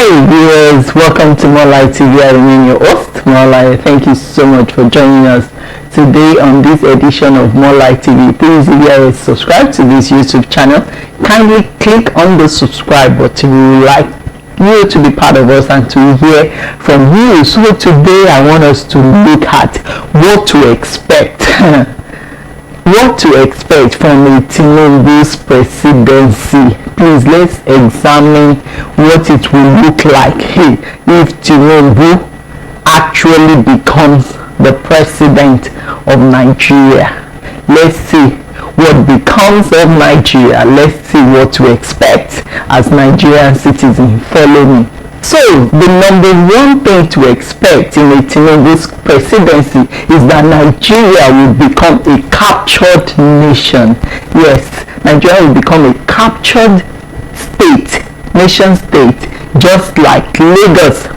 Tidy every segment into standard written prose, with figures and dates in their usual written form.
Hey viewers, welcome to Morlight TV. I remain your host, Morlight. Thank you so much for joining us today on this edition of Morlight TV. Please, if you are subscribed to this YouTube channel, kindly click on the subscribe button. We would like you to be part of us and to hear from you. So today I want us to look at what to expect. What to expect from the Tinubu's presidency. Please, let's examine what it will look like if Tinubu actually becomes the president of Nigeria. Let's see what becomes of Nigeria. Let's see what to expect as Nigerian citizens. Follow me. So, the number one thing to expect in a Tinubu's presidency is that Nigeria will become a captured nation. Yes, Nigeria will become a captured state, nation state, just like Lagos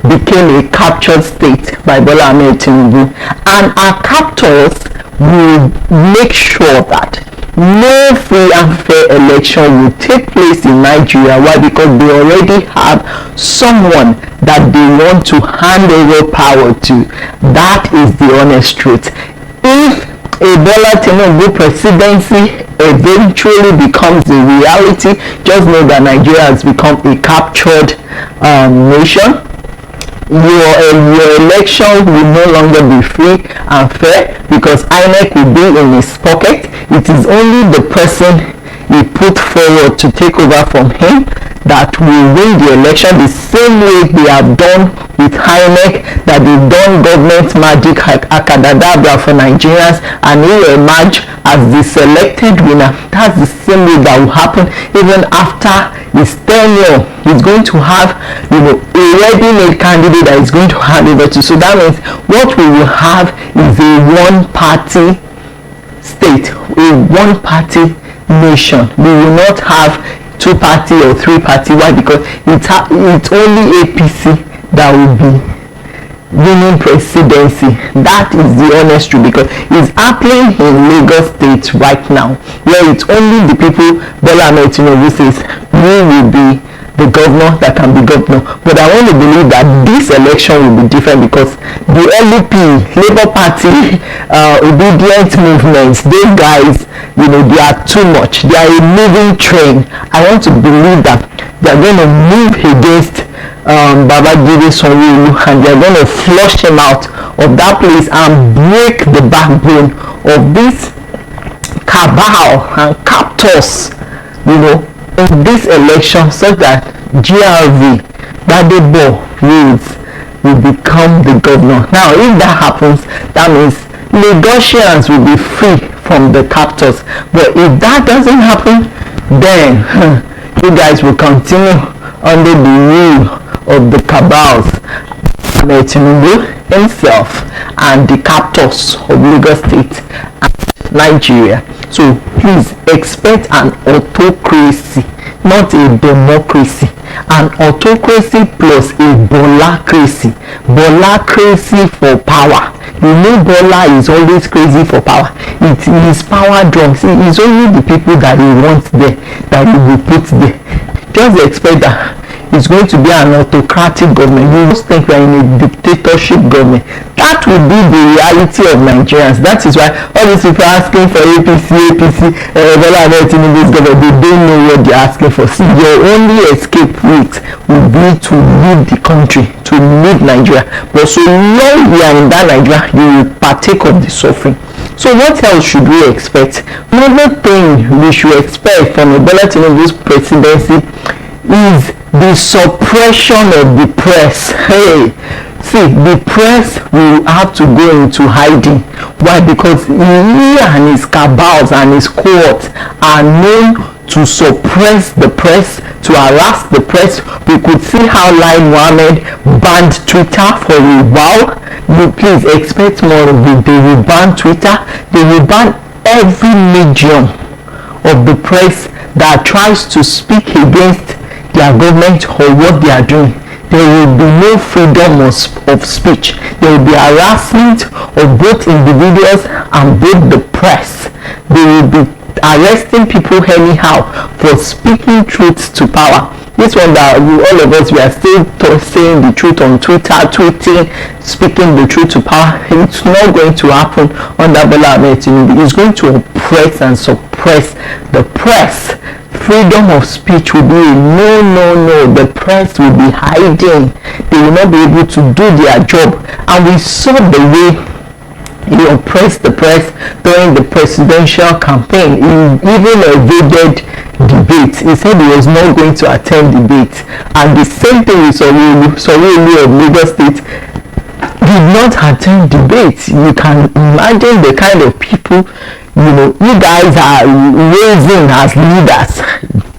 became a captured state by Bola Ahmed Tinubu. And our captors will make sure that no free and fair election will take place in Nigeria. Why? Because they already have someone that they want to hand over power to. That is the honest truth. If a Bola Tinubu presidency eventually becomes a reality, just know that Nigeria has become a captured nation. Your election will no longer be free and fair because INEC will be in his pocket. It is only the person he put forward to take over from him that will win the election, the same way they have done with INEC, that they've done government magic akadadabra for Nigerians and he will emerge as the selected winner. That's the same way that will happen even after his tenure. He's going to have, a ready-made candidate that is going to hand over to. So that means what we will have is a one-party state, a one-party nation. We will not have two-party or three-party. Why? Because it's only APC that will be winning presidency. That is the honest truth, because it's happening in Lagos State right now, where it's only the people Bola Ahmed Tinubu says we will be the governor that can be governor. But I want to believe that this election will be different, because the LP, Labour Party, obedient movements, those guys, they are too much. They are a moving train. I want to believe that they are going to move against Babajide Sanwo-Olu, and they are going to flush him out of that place and break the backbone of this cabal and captors, in this election, so that GRV, Gbadebo Roads, will become the governor. Now, if that happens, that means Lagosians will be free from the captors. But if that doesn't happen, then you guys will continue under the rule of the cabals, Ahmed Tinubu himself, and the captors of Lagos State and Nigeria. So please expect an autocracy, not a democracy. An autocracy plus a bolacracy. Bolacracy for power. Bola is always crazy for power. It is power drums. It is only the people that he wants there that he will put there. Just expect that it's going to be an autocratic government. You just think we're in a dictatorship government. That will be the reality of Nigerians. That is why all these people are asking for APC, Bola Ahmed Tinubu's government. They don't know what they're asking for. See, your only escape route will be to leave the country, to leave Nigeria. But so long we are in that Nigeria, you will partake of the suffering. So what else should we expect? Another thing we should expect from Bola Tinubu's presidency is the suppression of the press. See, the press will have to go into hiding. Why? Because he and his cabals and his cohorts are known to suppress the press, to harass the press. We could see how Lai Mohammed banned Twitter for a while. You please expect more of it. They will ban Twitter. They will ban every medium of the press that tries to speak against their government or what they are doing. There will be no freedom of speech. There will be harassment of both individuals and both the press. They will be arresting people anyhow for speaking truth to power. This one that all of us, we are still saying the truth on Twitter, tweeting, speaking the truth to power. It's not going to happen under Bola Ahmed Tinubu. It's going to oppress and suppress the press. Freedom of speech will be no. The press will be hiding. They will not be able to do their job. And we saw the way he oppressed the press during the presidential campaign. He even evaded debate. He said he was not going to attend debate. And the same thing with Sorry of Lagos State, did not attend debates. You can imagine the kind of people you guys are raising as leaders.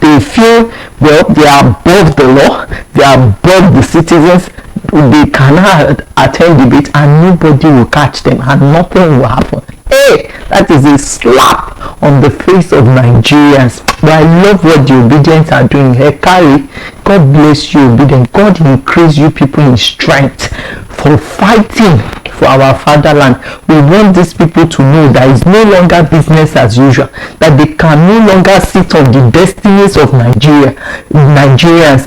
They feel, well, they are above the law, they are above the citizens. They cannot attend debate and nobody will catch them and nothing will happen. Hey, that is a slap on the face of Nigerians. But I love what the Obedience are doing. Hey, Carrie, God bless you, Obedient. God increase you people in strength for fighting for our fatherland. We want these people to know that it's no longer business as usual, that they can no longer sit on the destinies of Nigerians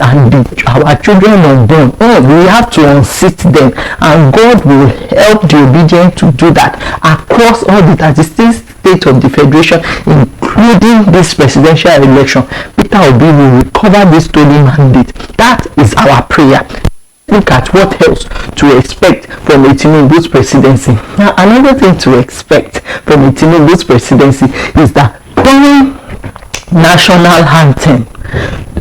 and our children unborn. We have to unseat them, and God will help the Obedient to do that across all the 36 states of the Federation, including this presidential election. Peter Obi will recover this stolen mandate. That is our prayer. Look at what else to expect from a Tinubu's presidency. Now, another thing to expect from a Tinubu's presidency is that during national anthem,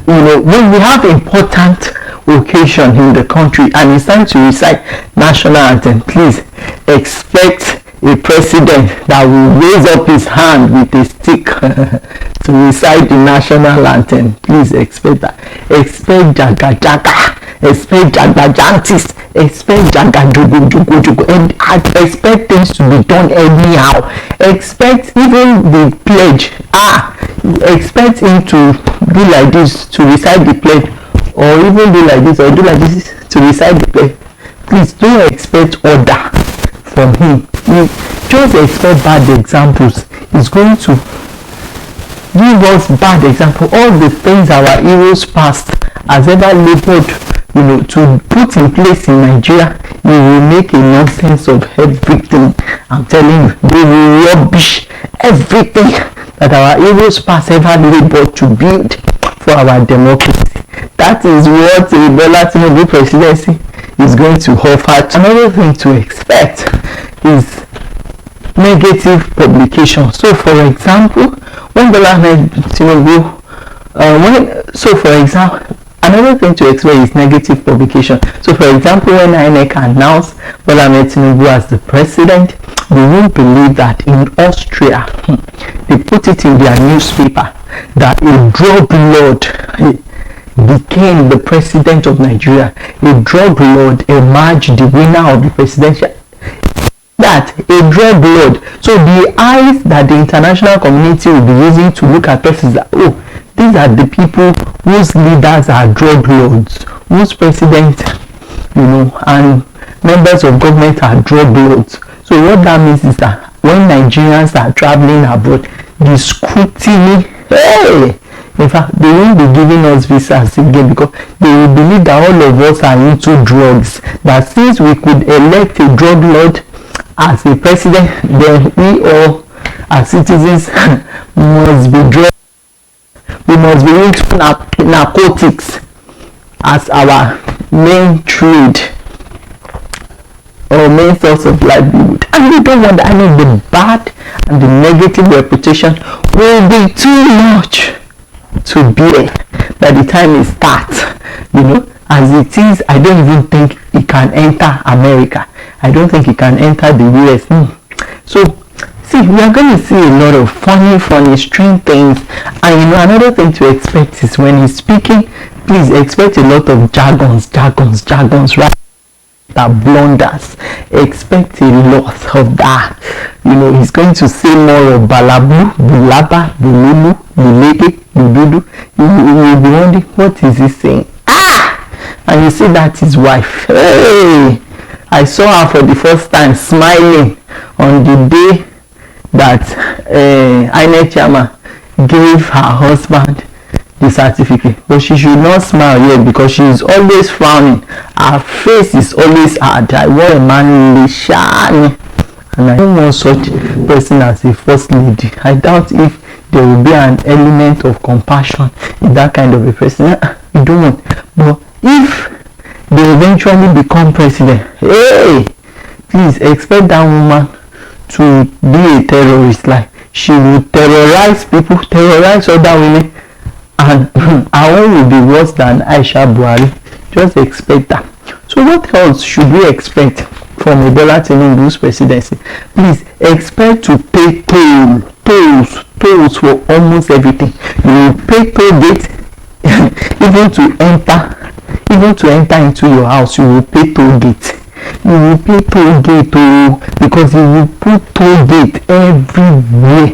when we have important occasion in the country and it's time to recite national anthem, please expect a president that will raise up his hand with a stick to recite the national anthem. Please expect that. Expect jaga, expect jagajantis, expect jagajugu, and expect things to be done anyhow. Expect even the pledge. Expect him to do like this to recite the pledge, or even do like this or do like this to recite the pledge. Please don't expect order from him. You just expect bad examples. He's going to give us bad example. All the things our heroes past has ever labored to put in place in Nigeria, you will make a nonsense of everything. I'm telling you, they will rubbish everything that our heroes past ever labored to build for our democracy. That is what the Bola Tinubu presidency is going to offer. Another thing to expect is negative publication. So for example, when Bola Tinubu another thing to expect is negative publication. So for example, when INEC announced Bola Tinubu as the president, they won't believe that in Austria they put it in their newspaper that a drug lord became the president of Nigeria. A drug lord emerged the winner of the presidential. That a drug lord. So the eyes that the international community will be using to look at persons that, these are the people whose leaders are drug lords, whose president, and members of government are drug lords. So what that means is that when Nigerians are traveling abroad, the scrutiny, in fact, they won't be giving us visas again because they will believe that all of us are into drugs. That since we could elect a drug lord as a president, then we all as citizens must be drugs. We must be into narcotics as our main trade or main source of livelihood. And we don't want that. I mean, the bad and the negative reputation will be too much to bear by the time it starts. As it is, I don't even think it can enter America. I don't think it can enter the US. So see, we are going to see a lot of funny, strange things. And another thing to expect is when he's speaking, please expect a lot of jargons, right? That blunders. Expect a lot of that. He's going to say more of balabu, bulaba, bululu, buleke, bududu. You will be wondering, what is he saying? And you see that his wife. Hey! I saw her for the first time smiling on the day that INEC chairman gave her husband the certificate, but she should not smile yet because she is always frowning. Her face is always hard. I want a man shiny, and I don't want such person as a first lady. I doubt if there will be an element of compassion in that kind of a person. You don't want. But if they eventually become president, hey, please expect that woman to be a terrorist. Like, she will terrorize people, terrorize other women, and her own will be worse than Aisha Buhari. Just expect that. So what else should we expect from Bola Tinubu's presidency? Please expect to pay tolls for almost everything. You will pay toll gate even to enter into your house. You will pay toll gate. You will pay toll gate because you will put toll gate everywhere.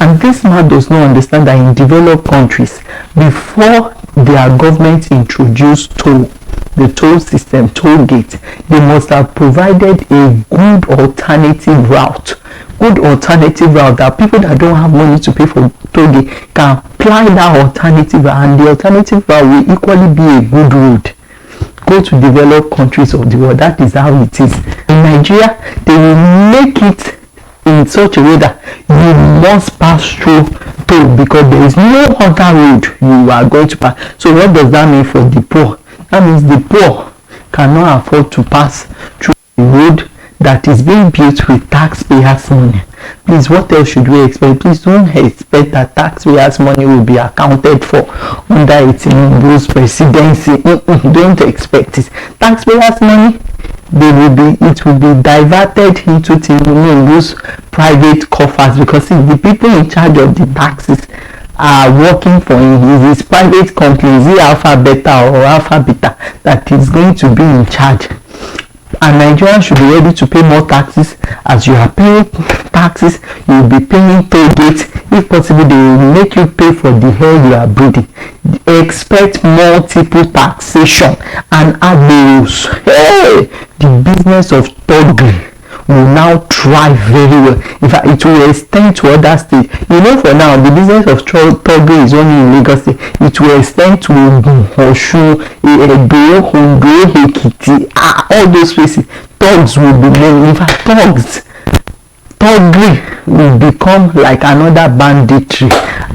And this man does not understand that in developed countries, before their government introduced the toll system, toll gate, they must have provided a good alternative route that people that don't have money to pay for toll gate can apply that alternative route, and the alternative route will equally be a good road. Go to developed countries of the world. That is how it is. In Nigeria, they will make it in such a way that you must pass through toll because there is no other road you are going to pass. So what does that mean for the poor? That means the poor cannot afford to pass through the road that is being built with taxpayers' money. Please, what else should we expect? Please don't expect that taxpayers' money will be accounted for under Tinubu's presidency. Don't expect it. Taxpayers' money, it will be diverted into Tinubu's private coffers, because the people in charge of the taxes are working for him. His private company, is it Alpha Beta or Alpha Beta, that is going to be in charge. And Nigerians should be ready to pay more taxes. As you are paying taxes, you will be paying toll gates. If possible, they will make you pay for the air you are breathing. Expect multiple taxation and abuse. Hey, the business of thuggery will now thrive very well. In fact, it will extend to other states. You know, for now, the business of thuggery is only in Lagos State. It will extend to Osun, Edo, Ondo, Ekiti, all those places. Thugs will be made. In fact, thuggery will become like another banditry,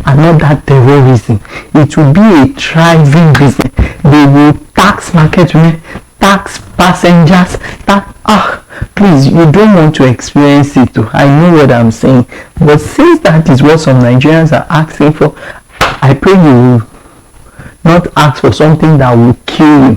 another terrorism. It will be a thriving business. They will tax market women, tax passengers, please, you don't want to experience it too. I know what I'm saying, but since that is what some Nigerians are asking for, I pray you will not ask for something that will kill you.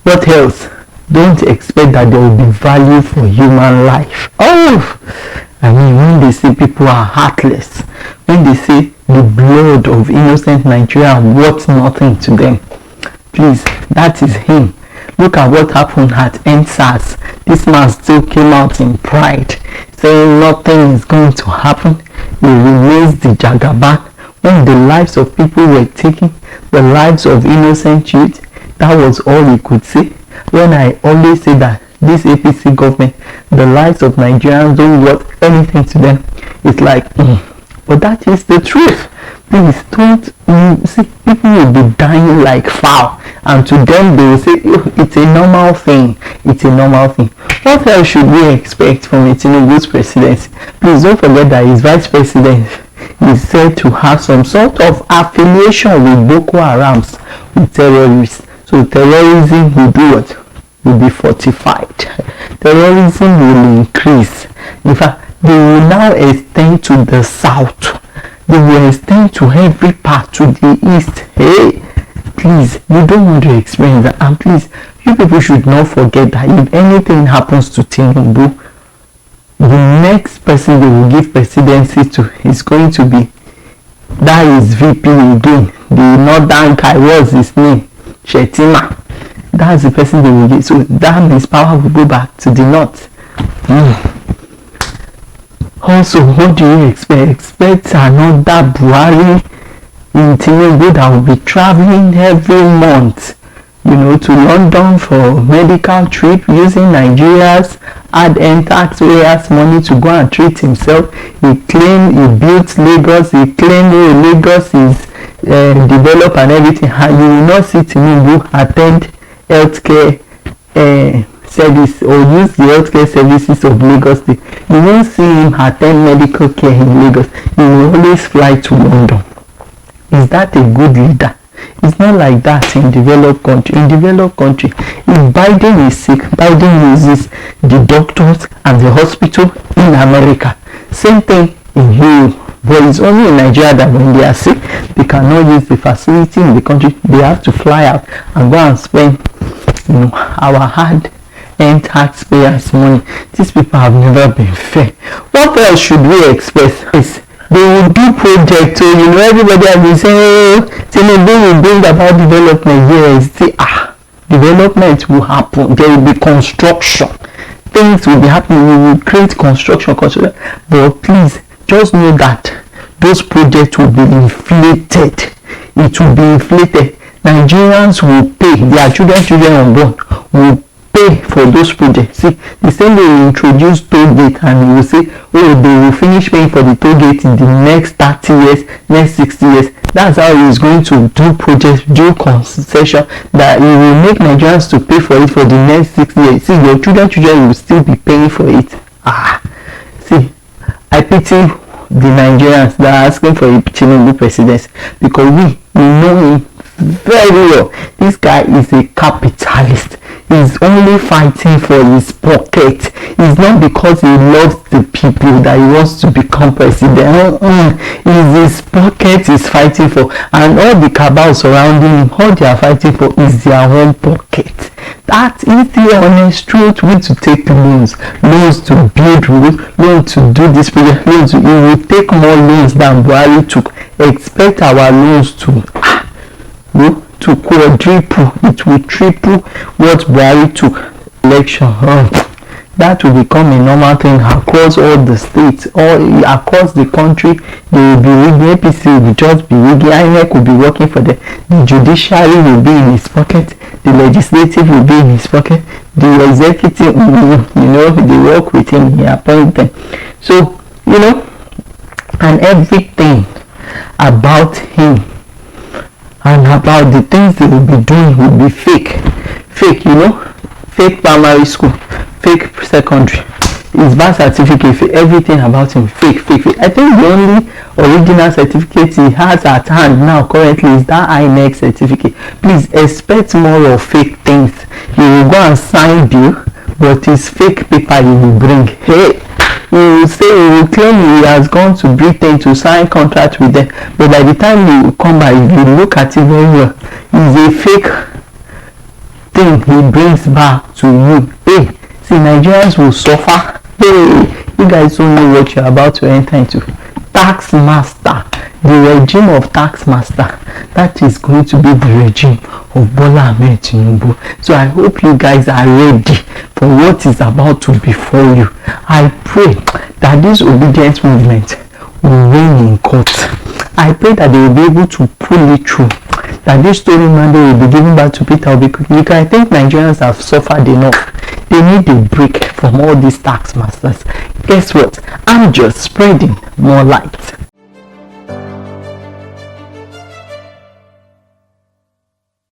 What else? Don't expect that there will be value for human life. I mean, when they say people are heartless, when they say the blood of innocent Nigerians worth nothing to them, please, that is him. Look at what happened at NSAS. This man still came out in pride, saying nothing is going to happen. He remains the Jagaban. When the lives of people were taken, the lives of innocent youth, that was all he could say. When I always say that this APC government, the lives of Nigerians don't worth anything to them, it's like, but that is the truth. Please don't see, people will be dying like fowl, and to them they will say, it's a normal thing. It's a normal thing. What else should we expect from Tinubu's presidency? Please don't forget that his vice president is said to have some sort of affiliation with Boko Harams, with terrorists. So terrorism will do what? Will be fortified. Terrorism will increase. In fact, they will now extend to the south. They will extend to every part, to the east. Hey, please, you don't want to experience that. And please, you people should not forget that if anything happens to Tinubu, the next person they will give presidency to is going to be, that is VP again. The northern guy, what's his name? Shetima. That's the person they will give. So that means power will go back to the north. Also, what do you expect? Expect another Buhari in Tinubu that will be traveling every month, to London for medical trip, using Nigeria's hard-earned taxpayers' money to go and treat himself. He claimed he built Lagos. He claimed Lagos is develop and everything, and you will not see Tinubu attend healthcare service or use the healthcare services of Lagos State. You won't see him attend medical care in Lagos. He will always fly to London. Is that a good leader? It's not like that in developed country. In developed country, if Biden is sick, Biden uses the doctors and the hospital in America. Same thing in Europe. But it's only in Nigeria that when they are sick, they cannot use the facility in the country. They have to fly out and go and spend, our hard-earned taxpayers' money. These people have never been fair. What else should we expect? They will do projects, so everybody has been saying, Tinubu will bring about development. Yes, development will happen. There will be construction. Things will be happening. We will create construction. But please, just know that those projects will be inflated. It will be inflated. Nigerians will pay. Their children unborn will pay for those projects. See, the same way we introduce toll gate and you will say, oh, they will finish paying for the toll gate in the next 30 years, next 60 years. That's how he is going to do projects, do concession, that he will make Nigerians to pay for it for the next 60 years. See, your children will still be paying for it. See, I pity the Nigerians that are asking for a Tinubu presidency, because we know him very well. This guy is a capitalist. He's only fighting for his pocket. It's not because he loves the people that he wants to become president. It's his pocket he's fighting for, and all the cabal surrounding him, all they are fighting for is their own pocket. That is the honest truth. We to take loans to build roads, loans to do this project, loans to, he will take more loans than Buhari took. Expect our loans to quadruple. It will triple what Buhari took. Election, that will become a normal thing across all the states, or across the country. They will be rigging. APC will just be rigging. INEC will be working for them. The judiciary will be in his pocket. The legislative will be in his pocket. The executive, they work with him. He appoint them. So, and everything about him and about the things they will be doing will be fake, fake primary school, fake secondary, his birth certificate, everything about him fake. I think the only original certificate he has at hand now currently is that INEC certificate. Please expect more of fake things. He will go and sign bill, but his fake paper he will bring. He will claim he has gone to Britain to sign contract with them, but by the time you come back, if you look at it very well, it's a fake thing he brings back to you. See, Nigerians will suffer. You guys don't know what you're about to enter into. Tax master, the regime of tax master, that is going to be the regime of Bola Ahmed Tinubu. So I hope you guys are ready for what is about to befall you. I pray that this obedience movement will win in court. I pray that they will be able to pull it through, that this story Monday will be given back to Peter Obi quickly, because I think Nigerians have suffered enough. They need a break from all these tax masters. Guess what? I'm just spreading more light.